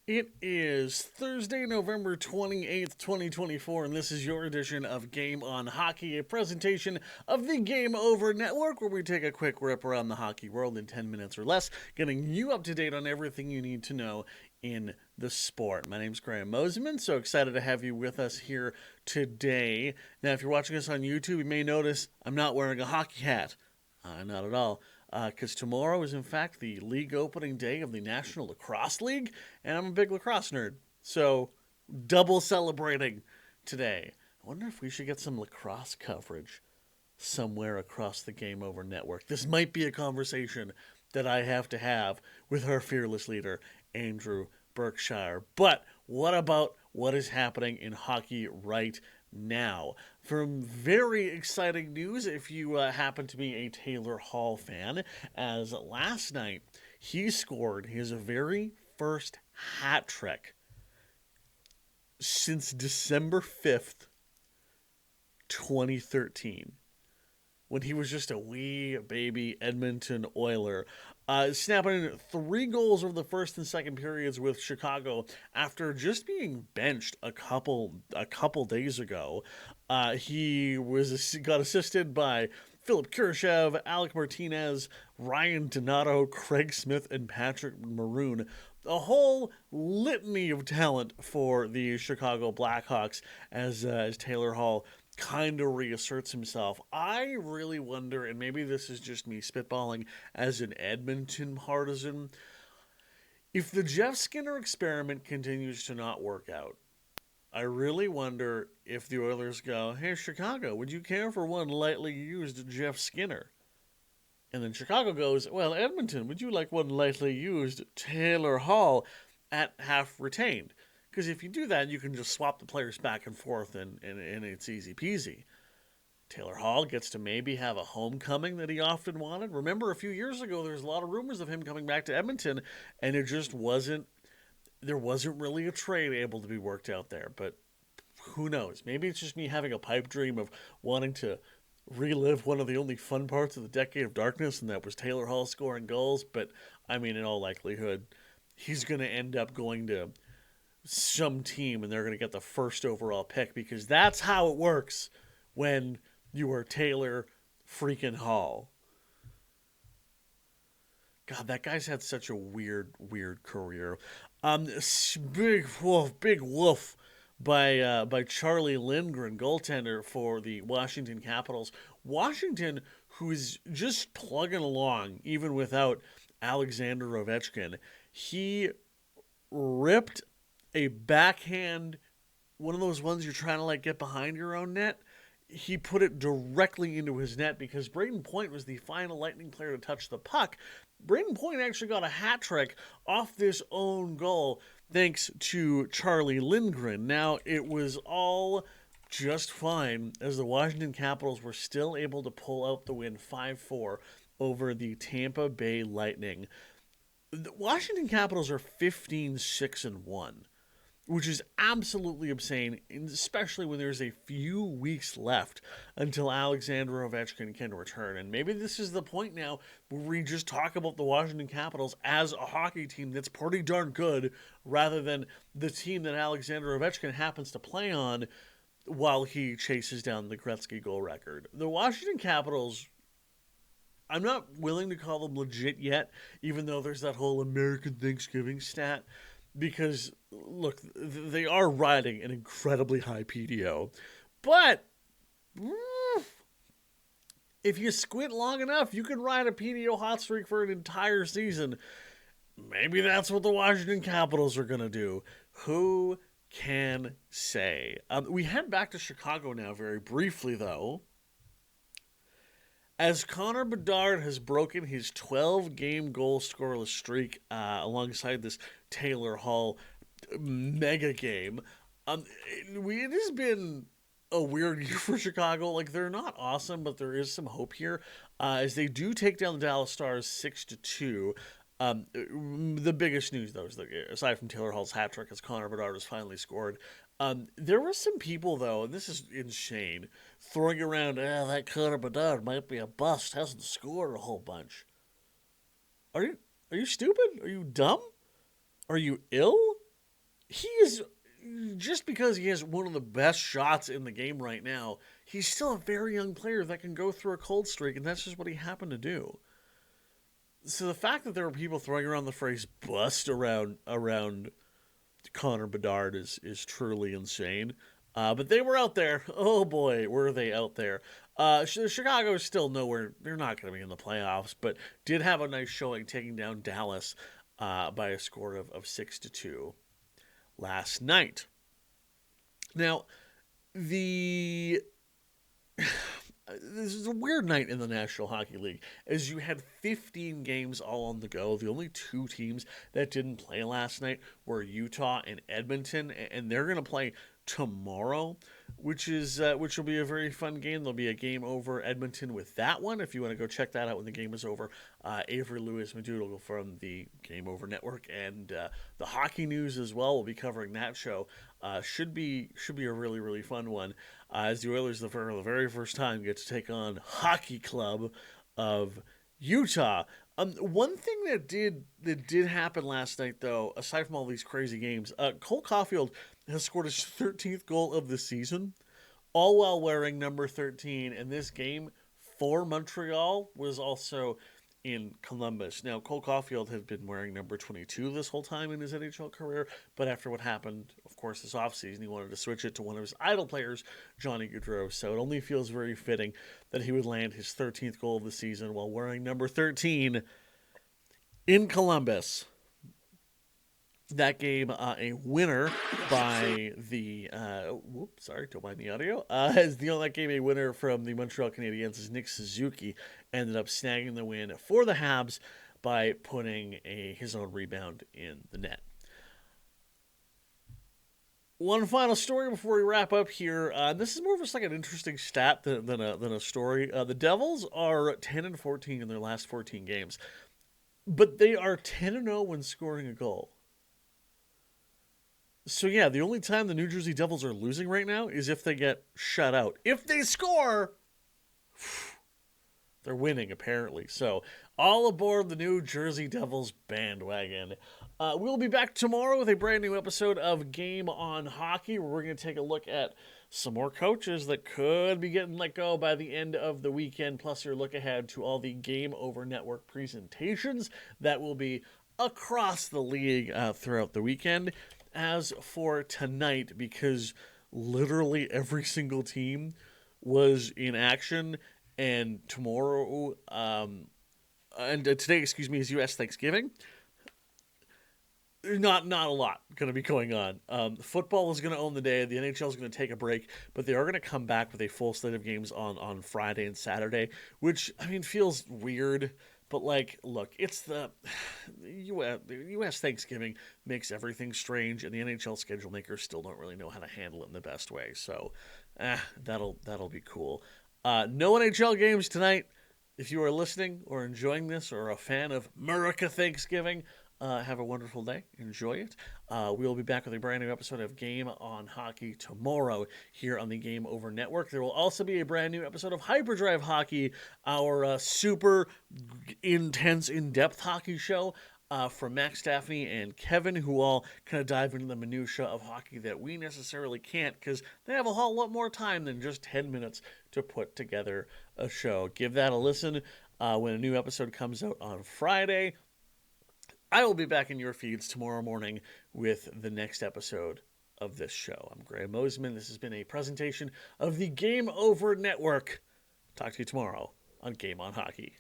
It is Thursday, November 28th, 2024, and this is your edition of Game on Hockey, a presentation of the Game Over Network, where we take a quick rip around the hockey world in 10 minutes or less, getting you up to date on everything you need to know in the sport. My name's Graham Mosimann, so excited to have you with us here today. Now, if you're watching us on YouTube, you may notice I'm not wearing a hockey hat. Not at all. Because tomorrow is, in fact, the league opening day of the National Lacrosse League, and I'm a big lacrosse nerd. So, double celebrating today. I wonder if we should get some lacrosse coverage somewhere across the Game Over network. This might be a conversation that I have to have with our fearless leader, Andrew Berkshire. But what about what is happening in hockey right now? From very exciting news, if you happen to be a Taylor Hall fan, as last night he scored his very first hat trick since December 5th, 2013, when he was just a wee baby Edmonton Oiler, snapping in 3 goals over the first and second periods with Chicago after just being benched a couple days ago. He got assisted by Philip Kurashev, Alec Martinez, Ryan Donato, Craig Smith, and Patrick Maroon. A whole litany of talent for the Chicago Blackhawks as Taylor Hall kind of reasserts himself. I really wonder, and maybe this is just me spitballing as an Edmonton partisan, if the Jeff Skinner experiment continues to not work out, I really wonder if the Oilers go, "Hey, Chicago, would you care for one lightly used Jeff Skinner?" And then Chicago goes, "Well, Edmonton, would you like one lightly used Taylor Hall at half retained?" Because if you do that, you can just swap the players back and forth, and it's easy peasy. Taylor Hall gets to maybe have a homecoming that he often wanted. Remember, a few years ago, there was a lot of rumors of him coming back to Edmonton, and there wasn't really a trade able to be worked out there. But who knows? Maybe it's just me having a pipe dream of wanting to relive one of the only fun parts of the Decade of Darkness, and that was Taylor Hall scoring goals. But, I mean, in all likelihood, he's going to end up going to some team and they're going to get the first overall pick, because that's how it works when you are Taylor freaking Hall. God, that guy's had such a weird career. Big woof by Charlie Lindgren, goaltender for the Washington Capitals. Washington, who's just plugging along even without Alexander Ovechkin. He ripped a backhand, one of those ones you're trying to get behind your own net. He put it directly into his net because Braden Point was the final Lightning player to touch the puck. Braden Point actually got a hat trick off this own goal thanks to Charlie Lindgren. Now, it was all just fine as the Washington Capitals were still able to pull out the win 5-4 over the Tampa Bay Lightning. The Washington Capitals are 15-6-1. Which is absolutely insane, especially when there's a few weeks left until Alexander Ovechkin can return. And maybe this is the point now where we just talk about the Washington Capitals as a hockey team that's pretty darn good, rather than the team that Alexander Ovechkin happens to play on while he chases down the Gretzky goal record. The Washington Capitals, I'm not willing to call them legit yet, even though there's that whole American Thanksgiving stat. Because, look, they are riding an incredibly high PDO. But, if you squint long enough, you can ride a PDO hot streak for an entire season. Maybe that's what the Washington Capitals are going to do. Who can say? We head back to Chicago now very briefly, though, as Connor Bedard has broken his 12-game goal scoreless streak alongside this Taylor Hall mega game. It has been a weird year for Chicago. They're not awesome, but there is some hope here as they do take down the Dallas Stars 6-2. The biggest news, though, is that aside from Taylor Hall's hat trick, as Connor Bedard has finally scored, there were some people, though, and this is insane, throwing around, that Connor Bedard might be a bust, hasn't scored a whole bunch. Are you stupid? Are you dumb? Are you ill? he is, just because he has one of the best shots in the game right now, he's still a very young player that can go through a cold streak, and that's just what he happened to do. So the fact that there are people throwing around the phrase "bust" around Connor Bedard is truly insane. But they were out there. Oh boy, were they out there. Chicago is still nowhere. They're not going to be in the playoffs, but did have a nice showing taking down Dallas by a score of 6-2 last night. Now, the this is a weird night in the National Hockey League, as you had 15 games all on the go. The only two teams that didn't play last night were Utah and Edmonton, and they're going to play tomorrow, which will be a very fun game. There'll be a game over Edmonton with that one. If you want to go check that out when the game is over, Avery Lewis Madoodle from the Game Over Network and the Hockey News as well will be covering that show. Should be a really really fun one. As the Oilers, for the very first time, get to take on Hockey Club of Utah. One thing that did happen last night, though, aside from all these crazy games, Cole Caulfield has scored his 13th goal of the season, all while wearing number 13. And this game for Montreal was also in Columbus. Now, Cole Caulfield had been wearing number 22 this whole time in his NHL career, but after what happened, of course, this offseason, he wanted to switch it to one of his idol players, Johnny Gaudreau. So it only feels very fitting that he would land his 13th goal of the season while wearing number 13 in Columbus. That game, a winner by the don't mind the audio. That game, a winner from the Montreal Canadiens, Nick Suzuki ended up snagging the win for the Habs by putting his own rebound in the net. One final story before we wrap up here. This is more of just like an interesting stat than a story. The Devils are 10-14 in their last 14 games, but they are 10-0 when scoring a goal. So yeah, the only time the New Jersey Devils are losing right now is if they get shut out. If they score, they're winning apparently. So all aboard the New Jersey Devils bandwagon. We'll be back tomorrow with a brand new episode of Game on Hockey, where we're going to take a look at some more coaches that could be getting let go by the end of the weekend, plus your look ahead to all the Game Over Network presentations that will be across the league throughout the weekend. As for tonight, because literally every single team was in action, and tomorrow, and today, is U.S. Thanksgiving. Not a lot going to be going on. Football is going to own the day. The NHL is going to take a break, but they are going to come back with a full slate of games on Friday and Saturday, which, I mean, feels weird. But, look, it's the U.S. Thanksgiving makes everything strange, and the NHL schedule makers still don't really know how to handle it in the best way. So, that'll be cool. No NHL games tonight. If you are listening or enjoying this or a fan of America Thanksgiving, have a wonderful day. Enjoy it. We will be back with a brand new episode of Game on Hockey tomorrow here on the Game Over Network. There will also be a brand new episode of Hyperdrive Hockey, our super intense, in-depth hockey show from Max Daphne and Kevin, who all kind of dive into the minutia of hockey that we necessarily can't, because they have a whole lot more time than just 10 minutes to put together a show. Give that a listen when a new episode comes out on Friday. I will be back in your feeds tomorrow morning with the next episode of this show. I'm Graham Mosimann. This has been a presentation of the Game Over Network. Talk to you tomorrow on Game on Hockey.